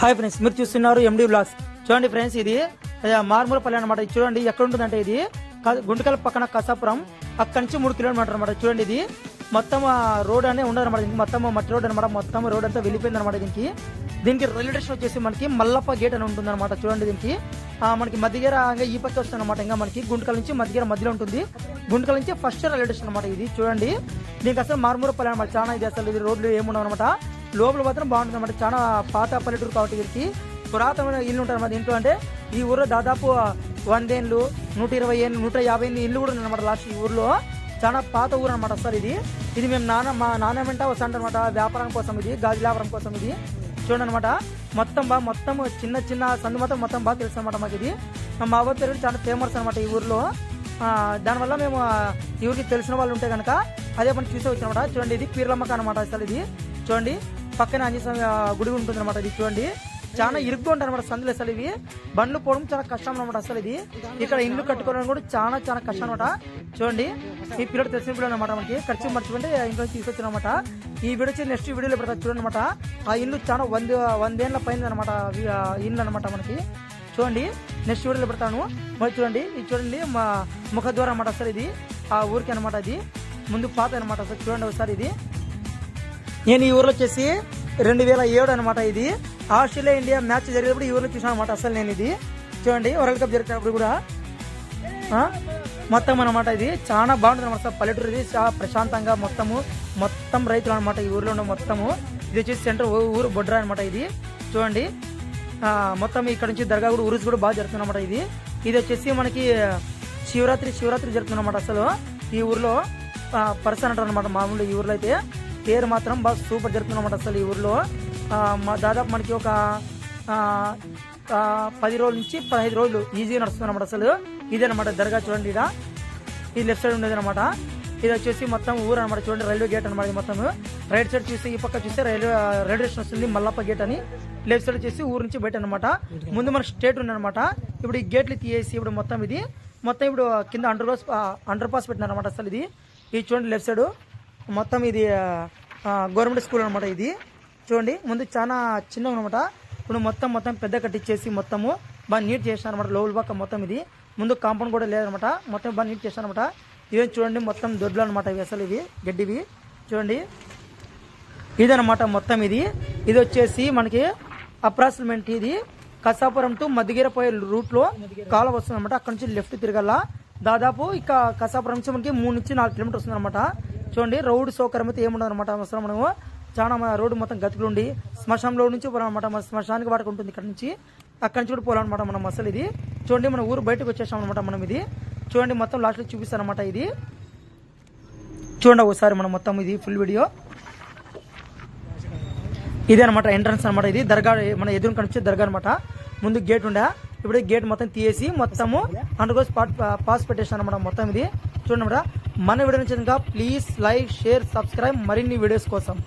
Hi friends, మీరు చూస్తున్నారు ఎండి blogs. చూడండి ఫ్రెండ్స్, ఇది మార్మూలపల్లి అనమాట. చూడండి ఎక్కడ ఉంటుందంటే ఇది గుంటకల్ పక్కన కసాపురం, అక్కడి నుంచి 3 కిలోమీటర్ అనమాట. చూడండి ఇది మొత్తం రోడ్ అనే ఉండదు అనమాట. దీనికి మొత్తం మట్టి రోడ్ అనమాట. మొత్తం రోడ్ అంతా వెళ్ళిపోయింది అనమాట. దీనికి రైల్వే స్టేషన్ వచ్చేసి మనకి మల్లప్ప గేట్ అని ఉంటుంది అనమాట. చూడండి దీనికి మనకి మధ్యగేర ఈ పక్క వస్తుంది అనమాట. ఇంకా మనకి గుంటకల్ నుంచి మధ్యగేర మధ్యలో ఉంటుంది. గుంటకల్ నుంచి ఫస్ట్ రైల్వే స్టేషన్ అనమాట ఇది. చూడండి దీనికి అసలు మార్మూలపల్లి అనమాట. చాలా ఇది అసలు ఇది రోడ్లు ఏముండవు అనమాట. లోపల మాత్రం బాగుంటుంది అనమాట. చాలా పాత పల్లెటూరు కాబట్టి వీరికి పురాతనమైన ఇల్లు ఉంటాయి అనమాట. ఇంట్లో అంటే ఈ ఊర్లో దాదాపు 100 ఏళ్ళు, 120 ఏళ్ళు, 150 ఏళ్ళు ఇల్లు కూడా ఉందన్నమాట. లాస్ట్ ఈ ఊర్లో చాలా పాత ఊరు అనమాట సార్ ఇది. ఇది మేము మా నాన్న వెంట వస్తాం అనమాట. వ్యాపారం కోసం ఇది, గాజు వ్యాపారం కోసం ఇది. చూడండి అనమాట. మొత్తం చిన్న చిన్న సందు మొత్తం బాగా తెలుసు అనమాట మాకు. ఇది మా ఊరి పేరు చాలా ఫేమస్ అనమాట ఈ ఊర్లో. దానివల్ల మేము ఈ ఊరికి తెలిసిన వాళ్ళు ఉంటే కనుక అదే పని చూసే వచ్చామన్నమాట. చూడండి ఇది పీర్లమ్మక అనమాట. అసలు ఇది చూడండి పక్కన ఆంజనేయ గుడి ఉంటుంది అనమాట. ఇది చూడండి చాలా ఇరుగ్గా ఉంటాయి అనమాట సందులు. అసలు ఇవి బండ్లు పోవడం చాలా కష్టం అనమాట. అసలు ఇది ఇక్కడ ఇల్లు కట్టుకోవడం కూడా చాలా కష్టం అనమాట. చూడండి ఈ పిల్లలు తెలిసిన పిల్లలు అనమాట. మనకి ఖర్చు మర్చిపోతే ఇంట్లో తీసుకొచ్చిన అనమాట. ఈ వీడియో నెక్స్ట్ వీడియోలో పెడతారు చూడండి అనమాట. ఆ ఇల్లు చాలా 100 ఏళ్ళ పైన అనమాట ఇల్లు అనమాట మనకి. చూడండి నెక్స్ట్ వీడియోలో పెడతాను. మరి చూడండి ఇది చూడండి మా ముఖద్వారం అనమాట. అసలు ఇది ఆ ఊరికి అనమాట. అది ముందు పాత అనమాట. అసలు చూడండి ఒకసారి ఇది. నేను ఈ ఊర్లో వచ్చేసి 2007 అనమాట. ఇది ఆస్ట్రేలియా ఇండియా మ్యాచ్ జరిగేటప్పుడు ఈ ఊర్లో చూసాను అనమాట. అసలు నేను ఇది చూడండి వరల్డ్ కప్ జరిగేటప్పుడు కూడా మొత్తం అనమాట. ఇది చాలా బాగుంటుంది అనమాట. పల్లెటూరు ఇది చాలా ప్రశాంతంగా మొత్తం రైతులు అనమాట ఈ ఊర్లో ఉన్న మొత్తము. ఇది వచ్చేసి సెంటర్ ఊరు బొడ్రా అనమాట. ఇది చూడండి మొత్తం ఇక్కడ నుంచి దర్గా కూడా ఉరుసు కూడా బాగా జరుగుతుంది అనమాట. ఇది వచ్చేసి మనకి శివరాత్రి జరుగుతుంది అనమాట. అసలు ఈ ఊర్లో పర్సన్ అంటారు అనమాట. మామూలు ఈ ఊర్లో అయితే పేరు మాత్రం బాగా సూపర్ జరుగుతుంది అనమాట. అసలు ఈ ఊర్లో దాదాపు మనకి ఒక 10 రోజుల నుంచి 15 రోజులు ఈజీగా నడుస్తుంది అనమాట. అసలు ఇదేనమాట దర్గా. చూడండి ఇదా ఇది లెఫ్ట్ సైడ్ ఉండేది అనమాట. ఇది వచ్చేసి మొత్తం ఊరు అనమాట. చూడండి రైల్వే గేట్ అనమాట. ఇది మొత్తం రైట్ సైడ్ చూస్తే ఈ పక్క చూస్తే రైల్వే స్టేషన్ వస్తుంది మల్లప్ప గేట్ అని. లెఫ్ట్ సైడ్ వచ్చేసి ఊరు నుంచి బయట అనమాట. ముందు మనకి స్టేట్ ఉందనమాట. ఇప్పుడు ఈ గేట్లు తీసేసి ఇప్పుడు ఇప్పుడు కింద అండర్ పాస్ పెట్టినారు అనమాట. అసలు ఇది చూడండి లెఫ్ట్ సైడ్ మొత్తం ఇది గవర్నమెంట్ స్కూల్ అనమాట. ఇది చూడండి ముందు చాలా చిన్నగా అనమాట. ఇప్పుడు మొత్తం పెద్ద కట్టించేసి మొత్తము బాగా నీట్ చేసినారు అనమాట. లోపల పక్క మొత్తం ఇది ముందు కాంపౌండ్ కూడా లేదనమాట. మొత్తం బాగా నీట్ చేశారు అనమాట. ఇదేం చూడండి మొత్తం దొడ్లు అనమాట. ఇవి అసలు ఇవి గడ్డివి చూడండి ఇదనమాట. మొత్తం ఇది వచ్చేసి మనకి అప్రాక్సిమేట్ ఇది కసాపురం టు మధ్యగిర పోయే రూట్లో కాలం వస్తుంది అనమాట. అక్కడ నుంచి లెఫ్ట్ తిరగల దాదాపు ఇక కసాపురం నుంచి మనకి 3 నుంచి 4 కిలోమీటర్ వస్తుంది అనమాట. చూడండి రోడ్డు సౌకర్యం అయితే ఏముండదు అనమాట. అసలు మనము చాలా రోడ్డు మొత్తం గతుకులుండి శ్మశానంలో నుంచి పోవాలన్నమాట. మన శ్మశానికి వాటికి ఉంటుంది ఇక్కడ నుంచి. అక్కడి నుంచి కూడా పోవాలన్నమాట మనం. అసలు ఇది చూడండి మన ఊరు బయటకు వచ్చేసాం అనమాట మనం. ఇది చూడండి మొత్తం లాస్ట్లో చూపిస్తాను అనమాట. ఇది చూడండి ఒకసారి మనం మొత్తం ఇది ఫుల్ వీడియో ఇదే అనమాట ఎంట్రన్స్ అనమాట. ఇది దర్గా మన ఎదురు కనిపించే దర్గా అనమాట. ముందు గేట్ ఉండే ఇప్పుడు గేట్ మొత్తం తీసి మొత్తము అండర్గ్రౌండ్ పాస్ పెట్టేసాను అనమాట. మొత్తం ఇది చూడండి అనమాట. మన వీడియో నుంచి ప్లీజ్ లైక్, షేర్, సబ్స్క్రైబ్ మరిన్ని వీడియోస్ కోసం.